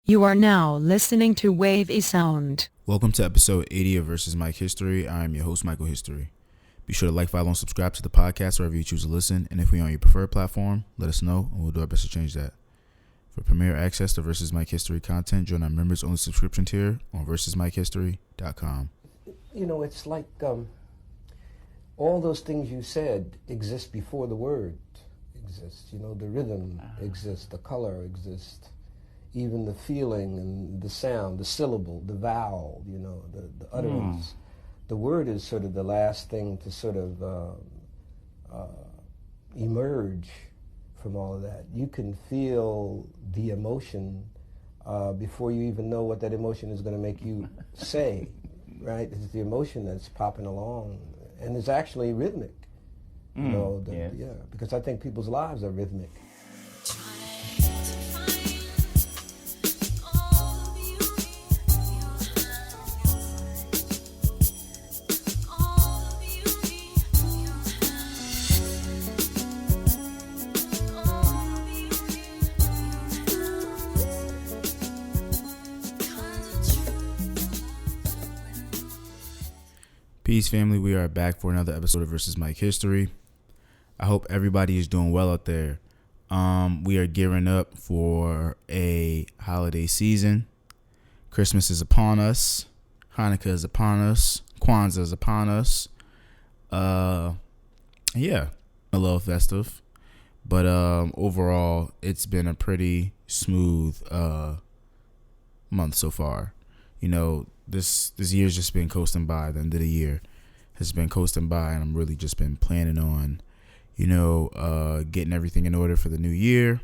You are now listening to Wave A Sound. Welcome to episode 80 of Versus Mike History. I am your host, Michael History. Be sure to like, follow, and subscribe to the podcast wherever you choose to listen. And if we're on your preferred platform, let us know, and we'll do our best to change that. For premier access to Versus Mike History content, join our members-only subscription tier on versusmikehistory.com. You know, it's like all those things you said exist before the word exists. You know, the rhythm exists, the color exists, even the feeling and the sound, the syllable, the vowel, you know, the utterance. The word is sort of the last thing to sort of emerge from all of that. You can feel the emotion before you even know what that emotion is going to make you say, right? It's the emotion that's popping along, and it's actually rhythmic. You know, because I think people's lives are rhythmic. Peace, family. We are back for another episode of Versus Mike History. I hope everybody is doing well out there. We are gearing up for a holiday season. Christmas is upon us. Hanukkah is upon us. Kwanzaa is upon us. A little festive. But overall, it's been a pretty smooth month so far. You know, this year's just been coasting by. The end of the year has been coasting by, and I'm really just been planning on, getting everything in order for the new year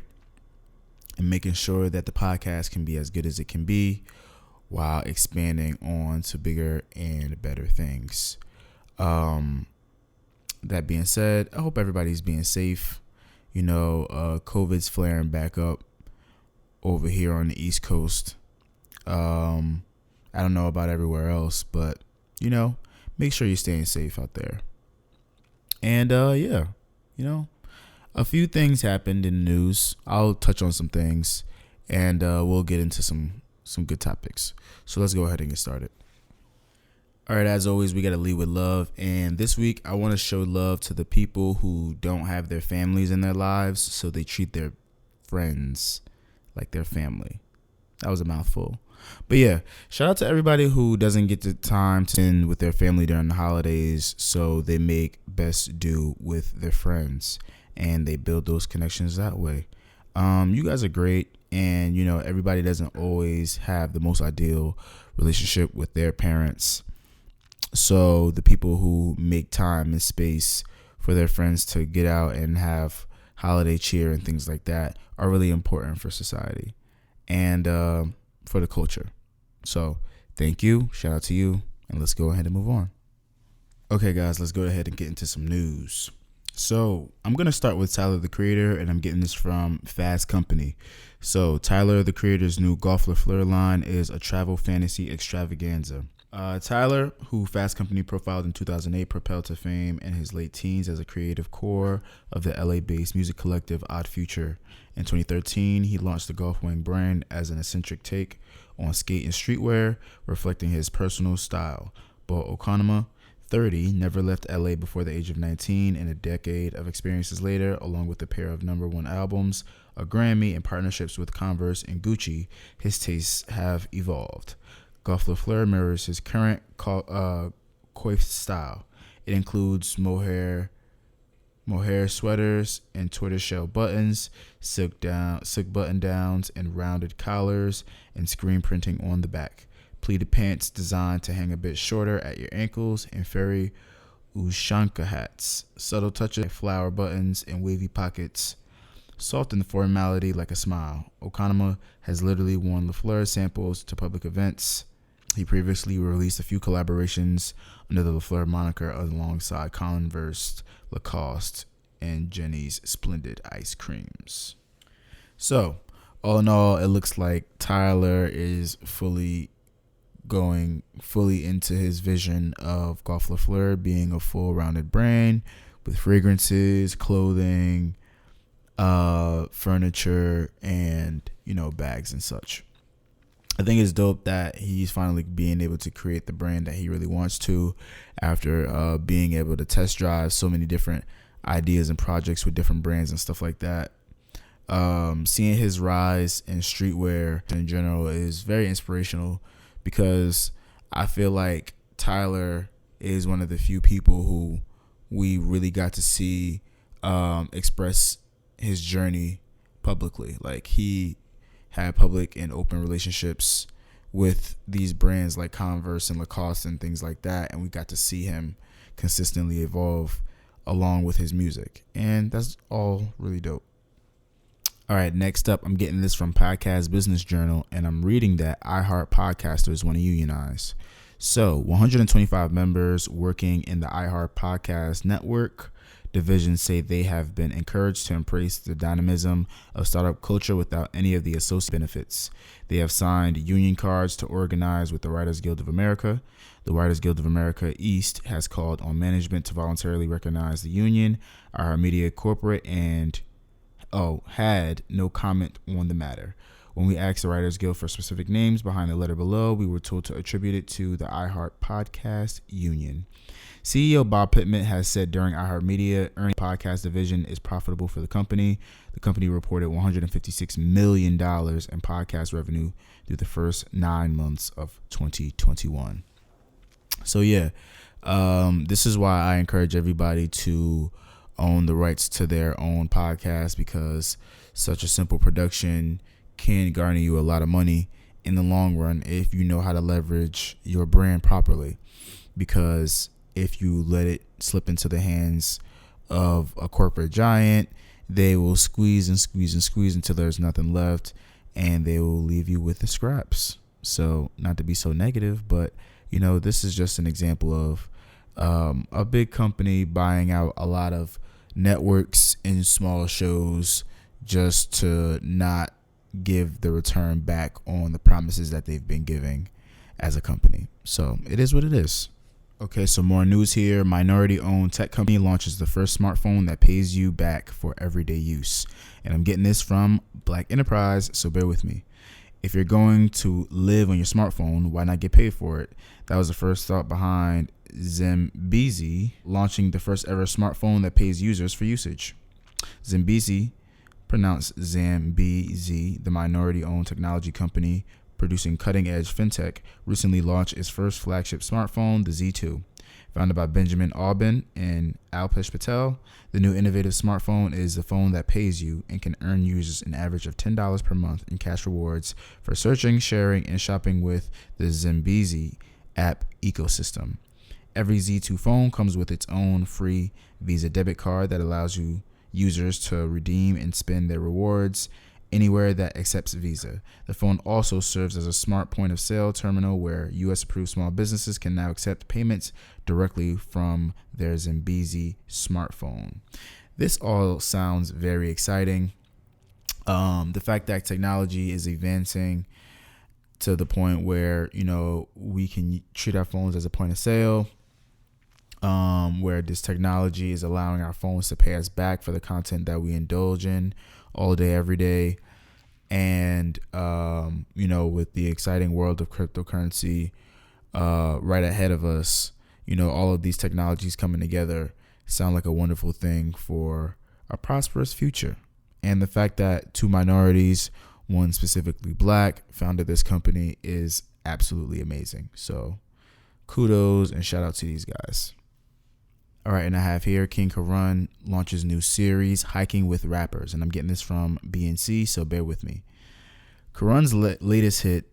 and making sure that the podcast can be as good as it can be while expanding on to bigger and better things. That being said, I hope everybody's being safe. COVID's flaring back up over here on the East Coast. I don't know about everywhere else, but, make sure you're staying safe out there. And, a few things happened in the news. I'll touch on some things, and we'll get into some good topics. So let's go ahead and get started. All right, as always, we got to lead with love. And this week, I want to show love to the people who don't have their families in their lives, so they treat their friends like their family. That was a mouthful. But yeah, shout out to everybody who doesn't get the time to spend with their family during the holidays, so they make best do with their friends and they build those connections that way. You guys are great, and everybody doesn't always have the most ideal relationship with their parents. So the people who make time and space for their friends to get out and have holiday cheer and things like that are really important for society and for the culture. So thank you, shout out to you, and let's go ahead and move on. Okay, guys, let's go ahead and get into some news. So I'm going to start with Tyler, the Creator, and I'm getting this from Fast Company. So Tyler, the Creator's new Golf LaFleur line is a travel fantasy extravaganza. Tyler, who Fast Company profiled in 2008, propelled to fame in his late teens as a creative core of the LA-based music collective Odd Future. In 2013, he launched the Golf Wing brand as an eccentric take on skate and streetwear, reflecting his personal style. Bo Okonoma, 30, never left LA before the age of 19, and a decade of experiences later, along with a pair of #1 albums, a Grammy, and partnerships with Converse and Gucci, his tastes have evolved. Golf LaFleur mirrors his current coif style. It includes mohair sweaters and tortoiseshell buttons, silk button downs, and rounded collars, and screen printing on the back. Pleated pants designed to hang a bit shorter at your ankles, and furry ushanka hats. Subtle touches like flower buttons and wavy pockets soften the formality like a smile. Okonoma has literally worn LaFleur samples to public events. He previously released a few collaborations under the LaFleur moniker alongside Converse, Lacoste, and Jenny's Splendid Ice Creams. So, all in all, it looks like Tyler is going fully into his vision of Golf LaFleur being a full-rounded brand with fragrances, clothing, furniture, and bags and such. I think it's dope that he's finally being able to create the brand that he really wants to after being able to test drive so many different ideas and projects with different brands and stuff like that. Seeing his rise in streetwear in general is very inspirational because I feel like Tyler is one of the few people who we really got to see express his journey publicly. Like, he had public and open relationships with these brands like Converse and Lacoste and things like that, and we got to see him consistently evolve along with his music, and that's all really dope. All right, next up, I'm getting this from Podcast Business Journal, and I'm reading that iHeart Podcasters want to unionize. So 125 members working in the iHeart Podcast Network division say they have been encouraged to embrace the dynamism of startup culture without any of the associated benefits. They have signed union cards to organize with the Writers Guild of America. The Writers Guild of America East has called on management to voluntarily recognize the union. Our media corporate and had no comment on the matter. When we asked the Writers Guild for specific names behind the letter below, we were told to attribute it to the iHeart Podcast Union. CEO Bob Pittman has said during iHeartMedia, podcast division is profitable for the company. The company reported $156 million in podcast revenue through the first 9 months of 2021. So yeah, this is why I encourage everybody to own the rights to their own podcast, because such a simple production can garner you a lot of money in the long run if you know how to leverage your brand properly. Because if you let it slip into the hands of a corporate giant, they will squeeze and squeeze and squeeze until there's nothing left, and they will leave you with the scraps. So, not to be so negative, but this is just an example of a big company buying out a lot of networks and small shows just to not give the return back on the promises that they've been giving as a company. So it is what it is. Okay, so more news here. Minority-owned tech company launches the first smartphone that pays you back for everyday use. And I'm getting this from Black Enterprise, so bear with me. If you're going to live on your smartphone, why not get paid for it? That was the first thought behind Zimbezi launching the first ever smartphone that pays users for usage. Zimbezi, pronounced Zambezi, the minority-owned technology company producing cutting-edge fintech, recently launched its first flagship smartphone, the Z2. Founded by Benjamin Aubin and Alpesh Patel, the new innovative smartphone is the phone that pays you and can earn users an average of $10 per month in cash rewards for searching, sharing, and shopping with the Zimbezi app ecosystem. Every Z2 phone comes with its own free Visa debit card that allows users to redeem and spend their rewards anywhere that accepts Visa. The phone also serves as a smart point of sale terminal where U.S. approved small businesses can now accept payments directly from their Zimbezi smartphone. This all sounds very exciting. The fact that technology is advancing to the point where, we can treat our phones as a point of sale, where this technology is allowing our phones to pay us back for the content that we indulge in all day, every day. And, with the exciting world of cryptocurrency right ahead of us, all of these technologies coming together sound like a wonderful thing for a prosperous future. And the fact that two minorities, one specifically Black, founded this company is absolutely amazing. So kudos and shout out to these guys. All right, and I have here King Karun launches new series, Hiking with Rappers, and I'm getting this from BNC, so bear with me. Karun's latest hit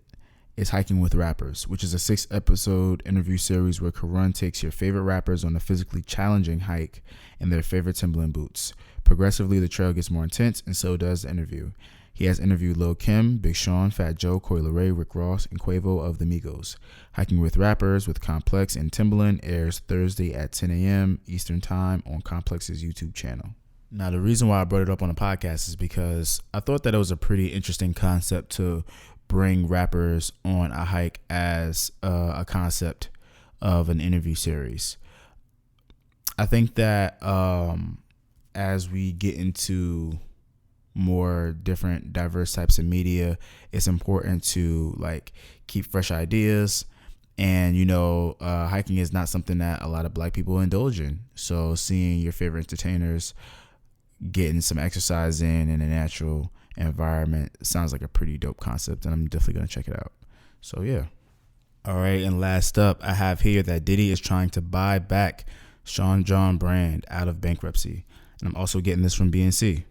is Hiking with Rappers, which is a 6-episode interview series where Karun takes your favorite rappers on a physically challenging hike in their favorite Timberland boots. Progressively, the trail gets more intense, and so does the interview. He has interviewed Lil Kim, Big Sean, Fat Joe, Coi Leray, Rick Ross, and Quavo of the Migos. Hiking with Rappers with Complex and Timbaland airs Thursday at 10 a.m. Eastern Time on Complex's YouTube channel. Now, the reason why I brought it up on the podcast is because I thought that it was a pretty interesting concept to bring rappers on a hike as a concept of an interview series. I think that as we get into more different diverse types of media. It's important to like keep fresh ideas. And, hiking is not something that a lot of black people indulge in. So seeing your favorite entertainers getting some exercise in a natural environment sounds like a pretty dope concept. And I'm definitely going to check it out. So, yeah. All right. And last up, I have here that Diddy is trying to buy back Sean John brand out of bankruptcy. And I'm also getting this from BNC.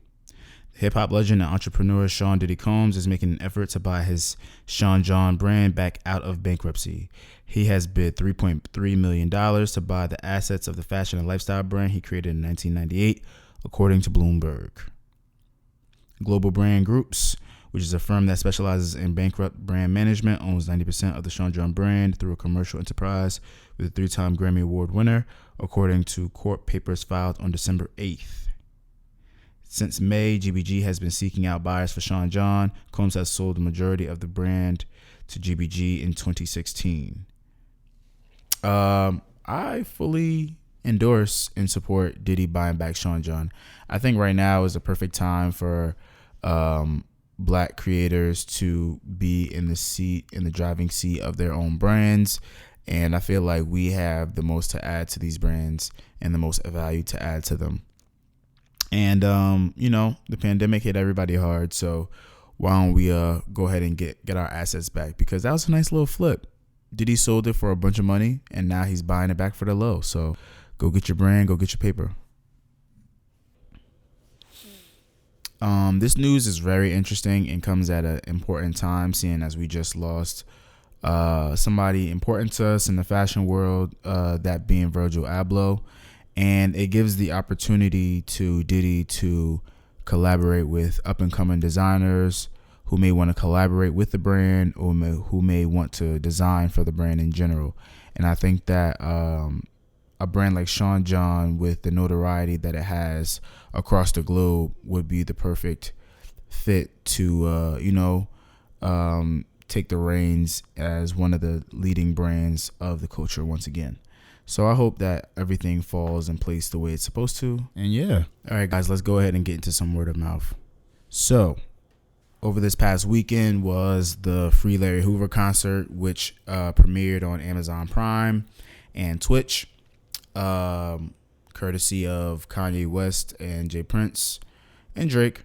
Hip-hop legend and entrepreneur Sean Diddy Combs is making an effort to buy his Sean John brand back out of bankruptcy. He has bid $3.3 million to buy the assets of the fashion and lifestyle brand he created in 1998, according to Bloomberg. Global Brand Groups, which is a firm that specializes in bankrupt brand management, owns 90% of the Sean John brand through a commercial enterprise with a 3-time Grammy Award winner, according to court papers filed on December 8th. Since May, GBG has been seeking out buyers for Sean John. Combs has sold the majority of the brand to GBG in 2016. I fully endorse and support Diddy buying back Sean John. I think right now is the perfect time for black creators to be in the driving seat of their own brands. And I feel like we have the most to add to these brands and the most value to add to them. And, the pandemic hit everybody hard. So why don't we go ahead and get our assets back? Because that was a nice little flip. Diddy sold it for a bunch of money, and now he's buying it back for the low. So go get your brand, go get your paper. This news is very interesting and comes at an important time, seeing as we just lost somebody important to us in the fashion world, that being Virgil Abloh. And it gives the opportunity to Diddy to collaborate with up-and-coming designers who may want to collaborate with the brand or who may want to design for the brand in general. And I think that a brand like Sean John, with the notoriety that it has across the globe, would be the perfect fit to, take the reins as one of the leading brands of the culture once again. So I hope that everything falls in place the way it's supposed to. And yeah. All right, guys, let's go ahead and get into some word of mouth. So over this past weekend was the Free Larry Hoover concert, which premiered on Amazon Prime and Twitch, courtesy of Kanye West and Jay Prince and Drake.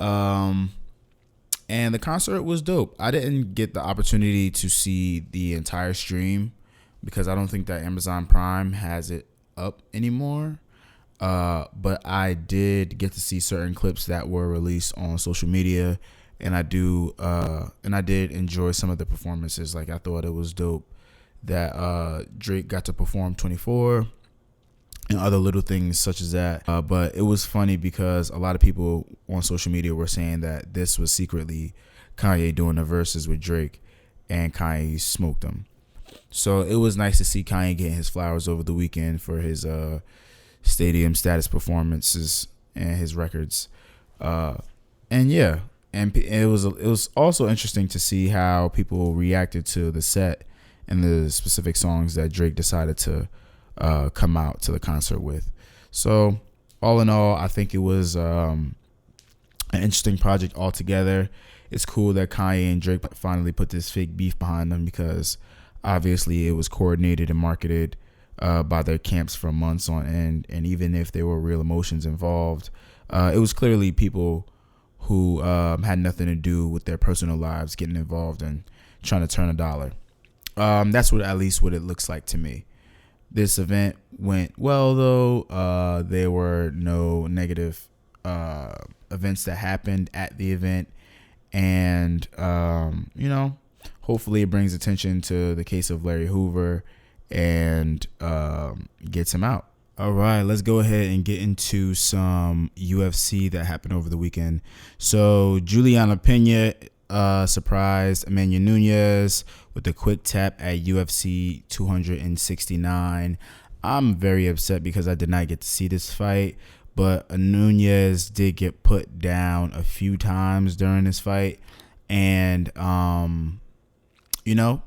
And the concert was dope. I didn't get the opportunity to see the entire stream because I don't think that Amazon Prime has it up anymore. But I did get to see certain clips that were released on social media, and I did enjoy some of the performances. Like, I thought it was dope that Drake got to perform 24 and other little things such as that. But it was funny because a lot of people on social media were saying that this was secretly Kanye doing the verses with Drake, and Kanye smoked him. So it was nice to see Kanye getting his flowers over the weekend for his stadium status performances and his records. And it was also interesting to see how people reacted to the set and the specific songs that Drake decided to come out to the concert with. So all in all, I think it was an interesting project altogether. It's cool that Kanye and Drake finally put this fake beef behind them, because obviously it was coordinated and marketed by their camps for months on end. And even if there were real emotions involved, it was clearly people who had nothing to do with their personal lives getting involved and trying to turn a dollar. That's at least what it looks like to me. This event went well, though. There were no negative events that happened at the event. And, hopefully it brings attention to the case of Larry Hoover and gets him out. All right, let's go ahead and get into some UFC that happened over the weekend. So Juliana Pena surprised Amanda Nunes with a quick tap at UFC 269. I'm very upset because I did not get to see this fight, but Nunes did get put down a few times during this fight. And,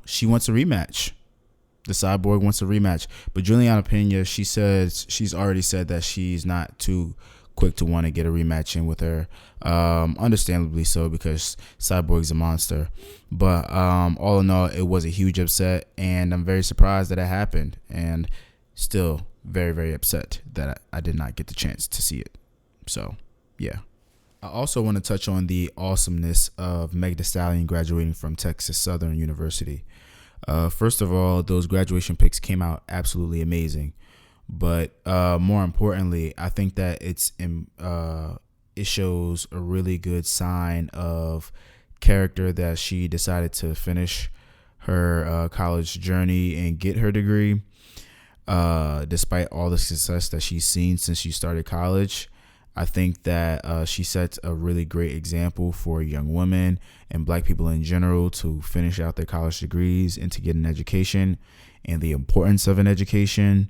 she wants a rematch. The Cyborg wants a rematch. But Juliana Pena, she says she's already said that she's not too quick to want to get a rematch in with her. Understandably so, because Cyborg's a monster. But all in all, it was a huge upset, and I'm very surprised that it happened, and still very, very upset that I did not get the chance to see it. So, yeah. I also want to touch on the awesomeness of Meg Thee Stallion graduating from Texas Southern University. First of all, those graduation pics came out absolutely amazing. But more importantly, I think that it shows a really good sign of character that she decided to finish her college journey and get her degree, despite all the success that she's seen since she started college. I think that she sets a really great example for young women and black people in general to finish out their college degrees and to get an education and the importance of an education.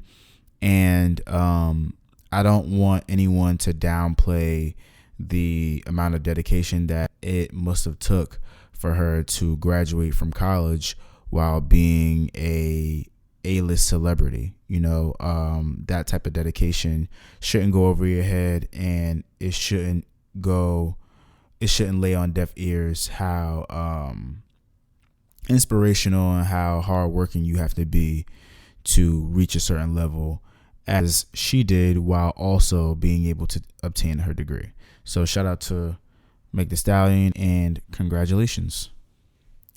And I don't want anyone to downplay the amount of dedication that it must have took for her to graduate from college while being a A-list celebrity. You know, that type of dedication shouldn't go over your head, and it shouldn't lay on deaf ears how inspirational and how hardworking you have to be to reach a certain level, as she did, while also being able to obtain her degree. So shout out to Meg Thee Stallion and congratulations.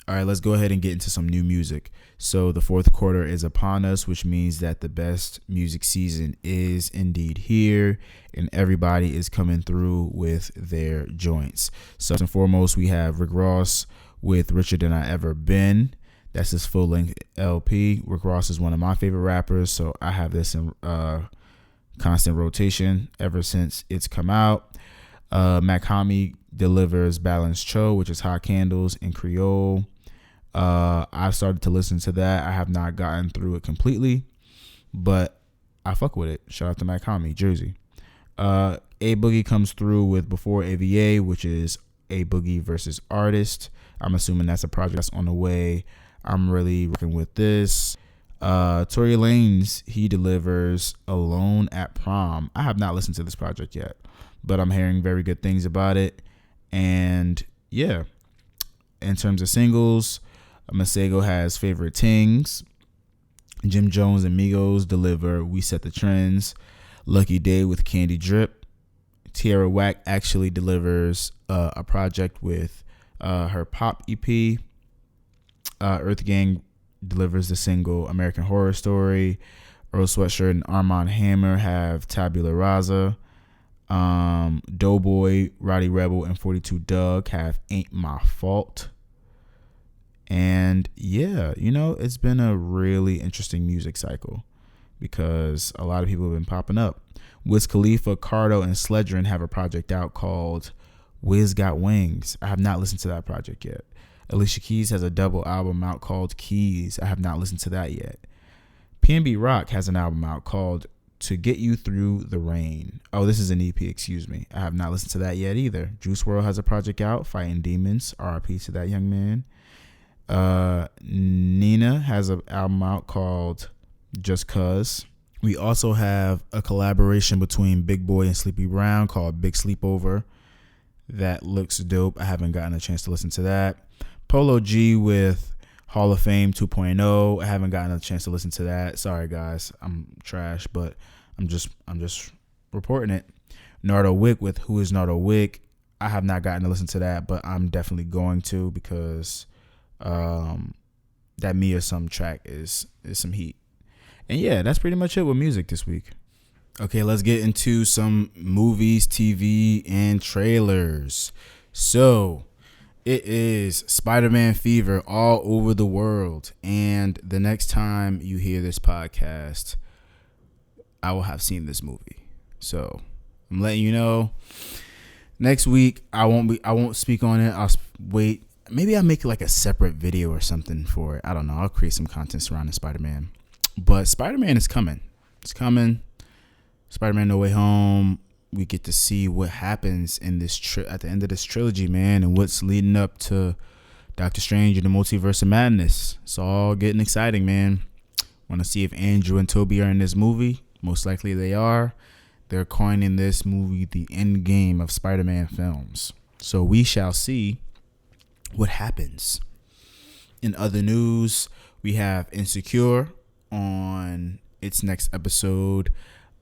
All right, let's go ahead and get into some new music. So the fourth quarter is upon us, which means that the best music season is indeed here, and everybody is coming through with their joints. So first and foremost, we have Rick Ross with Richer Than I Ever Been. That's his full-length LP. Rick Ross is one of my favorite rappers, so I have this in constant rotation ever since it's come out. Mach-Hommy delivers Balanced Cho, which is Hot Candles in Creole. I've started to listen to that. I have not gotten through it completely, but I fuck with it. Shout out to Mach-Hommy, Jersey. A Boogie comes through with Before AVA, which is A Boogie versus Artist. I'm assuming that's a project that's on the way. I'm really working with this. Tory Lanez, he delivers Alone at Prom. I have not listened to this project yet, but I'm hearing very good things about it. And yeah, in terms of singles, Masego has Favorite Tings. Jim Jones and Migos deliver We Set the Trends. Lucky Day with Candy Drip. Tierra Whack actually delivers a project with her pop EP. Earth Gang delivers the single American Horror Story. Earl Sweatshirt and Armand Hammer have Tabula Rasa. Doughboy, Roddy Rebel, and 42 Doug have Ain't My Fault. And yeah, you know, it's been a really interesting music cycle because a lot of people have been popping up. Wiz Khalifa, Cardo, and Sledgerin have a project out called Wiz Got Wings. I have not listened to that project yet. Alicia Keys has a double album out called Keys. I have not listened to that yet. PNB Rock has an album out called To Get You Through the Rain. Oh, this is an EP, excuse me. I have not listened to that yet either. Juice WRLD has a project out, Fighting Demons. RIP to that young man. Nina has an album out called Just Cuz. We also have a collaboration between Big Boy and Sleepy Brown called Big Sleepover. That looks dope. I haven't gotten a chance to listen to that. Polo G with Hall of Fame 2.0. I haven't gotten a chance to listen to that. Sorry guys, I'm trash, but I'm just reporting it. Nardo Wick with Who Is Nardo Wick. I have not gotten to listen to that, but I'm definitely going to because that Me or Some track is some heat. And yeah, that's pretty much it with music this week. Okay, let's get into some movies, TV, and trailers. So it is Spider-Man fever all over the world. And the next time you hear this podcast, I will have seen this movie. So I'm letting you know. Next week, I won't speak on it. I'll wait. Maybe I'll make like a separate video or something for it. I don't know. I'll create some content surrounding Spider-Man. But Spider-Man is coming. It's coming. Spider-Man No Way Home. We get to see what happens in this at the end of this trilogy, man, and what's leading up to Doctor Strange and the Multiverse of Madness. It's all getting exciting, man. Want to see if Andrew and Toby are in this movie. Most likely they are. they're coining this movie the end game of Spider-Man films. So we shall see what happens. In other news, we have Insecure on its next episode.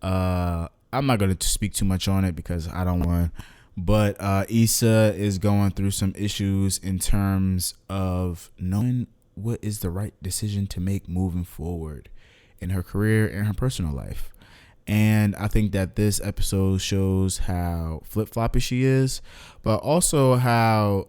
I'm not going to speak too much on it because I don't want, but Issa is going through some issues in terms of knowing what is the right decision to make moving forward in her career and her personal life. And I think that this episode shows how flip-floppy she is, but also how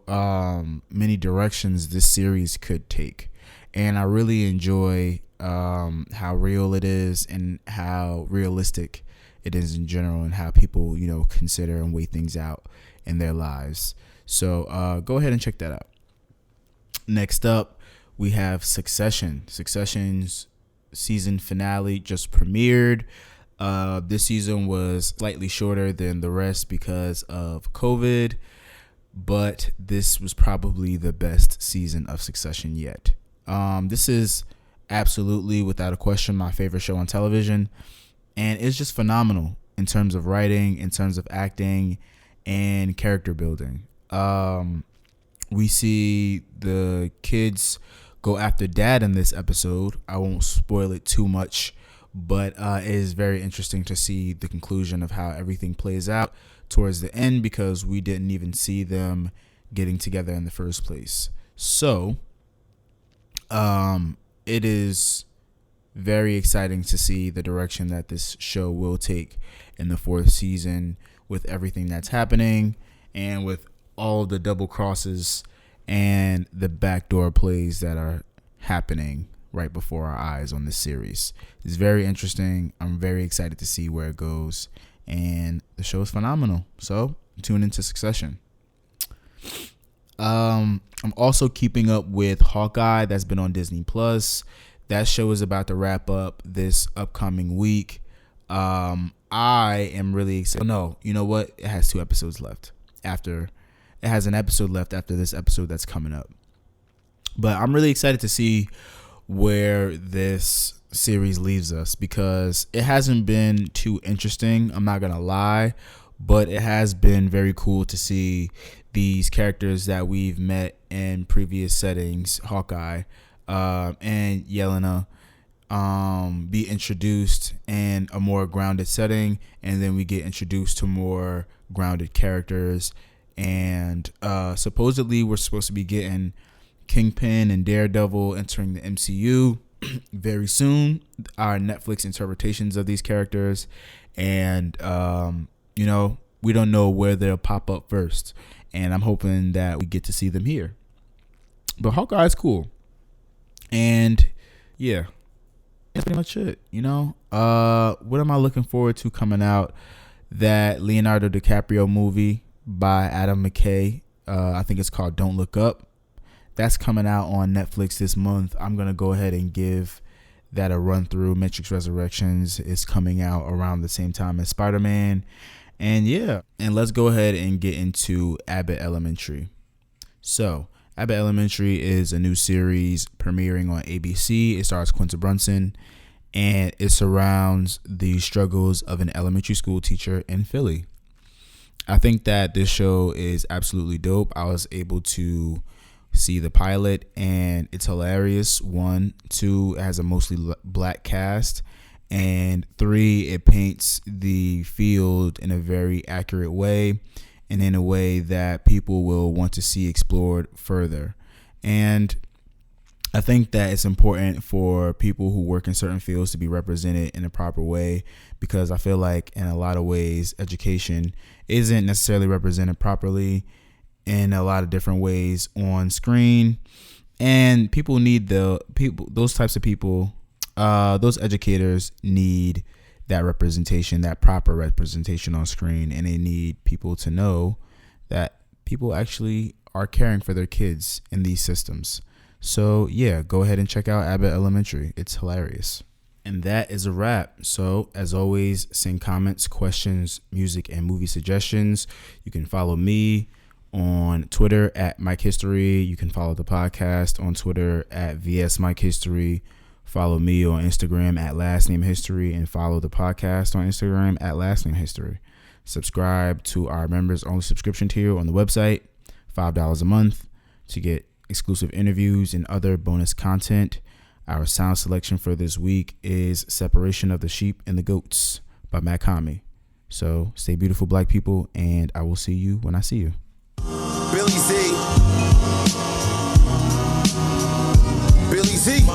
many directions this series could take. And I really enjoy how real it is and how realistic it is in general, and how people, consider and weigh things out in their lives. So go ahead and check that out. Next up, we have Succession. Succession's season finale just premiered. This season was slightly shorter than the rest because of COVID, but this was probably the best season of Succession yet. This is absolutely, without a question, my favorite show on television, and it's just phenomenal in terms of writing, in terms of acting, and character building. We see the kids go after dad in this episode. I won't spoil it too much, but it is very interesting to see the conclusion of how everything plays out towards the end, because we didn't even see them getting together in the first place. So it is very exciting to see the direction that this show will take in the fourth season, with everything that's happening and with all the double crosses and the backdoor plays that are happening right before our eyes on this series. It's very interesting. I'm very excited to see where it goes, and the show is phenomenal. So tune into Succession. I'm also keeping up with Hawkeye. That's been on Disney Plus. That show is about to wrap up this upcoming week. I am really excited. No, you know what? It has 2 episodes left. It has an episode left after this episode that's coming up. But I'm really excited to see where this series leaves us, because it hasn't been too interesting, I'm not gonna lie, but it has been very cool to see these characters that we've met in previous settings, Hawkeye and Yelena, be introduced in a more grounded setting, and then we get introduced to more grounded characters. And supposedly we're supposed to be getting Kingpin and Daredevil entering the MCU very soon, our Netflix interpretations of these characters. And we don't know where they'll pop up first, and I'm hoping that we get to see them here. But Hawkeye is cool. And yeah, that's pretty much it. What am I looking forward to coming out? That Leonardo DiCaprio movie by Adam McKay. I think it's called Don't Look Up. That's coming out on Netflix this month. I'm going to go ahead and give that a run through. Matrix Resurrections is coming out around the same time as Spider-Man. And yeah, and let's go ahead and get into Abbott Elementary. So Abbott Elementary is a new series premiering on ABC. It stars Quinta Brunson, and it surrounds the struggles of an elementary school teacher in Philly. I think that this show is absolutely dope. I was able to see the pilot, and it's hilarious. 1, 2, it has a mostly black cast, and 3, it paints the field in a very accurate way, and in a way that people will want to see explored further. And I think that it's important for people who work in certain fields to be represented in a proper way, because I feel like in a lot of ways education isn't necessarily represented properly in a lot of different ways on screen, and people need those types of people, those educators need that representation, that proper representation on screen, and they need people to know that people actually are caring for their kids in these systems. So yeah, go ahead and check out Abbott Elementary. It's hilarious. And that is a wrap. So as always, send comments, questions, music, and movie suggestions. You can follow me on Twitter at Mike History. You can follow the podcast on Twitter at VS Mike History. Follow me on Instagram at Last Name History, and follow the podcast on Instagram at Last Name History. Subscribe to our members only subscription tier on the website, $5 a month, to get exclusive interviews and other bonus content. Our sound selection for this week is Separation of the Sheep and the Goats by Mach-Hommy. So stay beautiful, black people, and I will see you when I see you. Billy Z. Billy Z.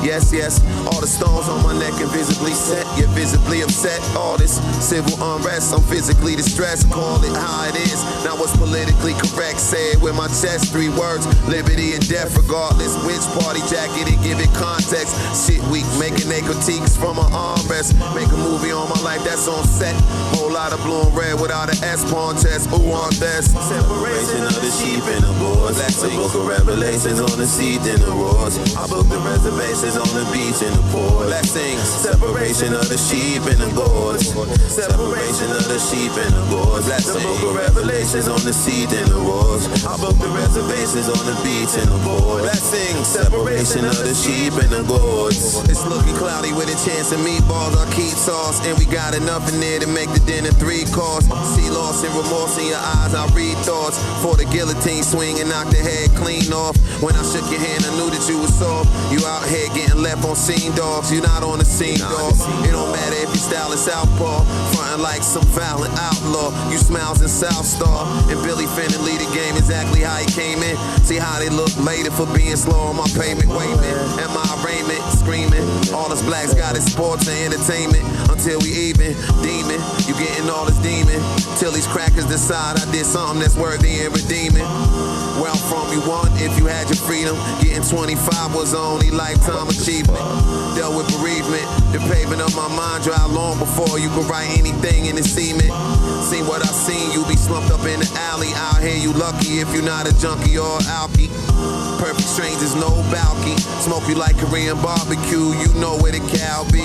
Yes, yes, all the stones on my neck invisibly set, yet visibly upset. All this civil unrest, I'm physically distressed. Call it how it is, not what's politically correct. Say it with my chest, 3 words, liberty and death. Regardless which party jacket and give it context. Shit weak, making their critiques from an armrest. Make a movie on my life that's on set. Whole lot of blue and red without an S pawn test. Who want this? Separation of the sheep and the boys. That's the book of Revelations on the seed and the roars. I booked the reservations on the beach and the port. Let's sing separation of the sheep and the goats. Separation of the sheep and the goats. That's the book of Revelations on the seed and the roars. I booked the reservations on the beach and the port. Let's sing separation of the sheep and the goats. It's looking cloudy with a chance of meatballs. I keep sauce and we got enough in there to make the dinner 3 course. See loss and remorse in your eyes. I read thoughts for the guillotine swing and knock the head clean off. When I shook your hand, I knew that you was soft. You out here getting left on scene, dogs. You not on the scene, dog. It don't matter if your style is southpaw, frontin' like some violent outlaw. You smiles in South Star, and Billy finna lead the game exactly how he came in. See how they look later for being slow on my payment. Wait a minute, and my arraignment screaming. All us blacks got is sports and entertainment until we even. Demon, you getting all this demon till these crackers decide I did something that's worthy and redeeming. Where I'm from, you won if you had your freedom. Getting 25 was the only lifetime achievement. Dealt with bereavement, the pavement of my mind dry long before you could write anything in the cement. Seen what I seen, you be slumped up in the alley. Out here, you lucky if you not a junkie or alky. Perfect strangers, no balky. Smoke you like Korean barbecue, you know where the cow be.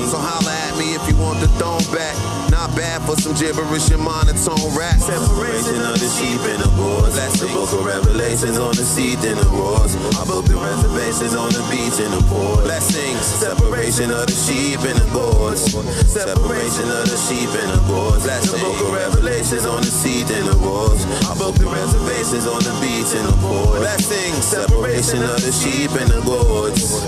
So holla at me if you want the throne back. Not bad for some gibberish and monotone rap. Separation of the sheep and the goats. That's the book of Revelations on the seed and the roars. I booked the reservations on the beach and the port. Let's sing separation of the sheep and the goats. Separation of the sheep and the goats. That's the book of Revelations on the seed and the roars. I booked the reservations on the beach and the port. Let's sing separation of the sheep and the goats.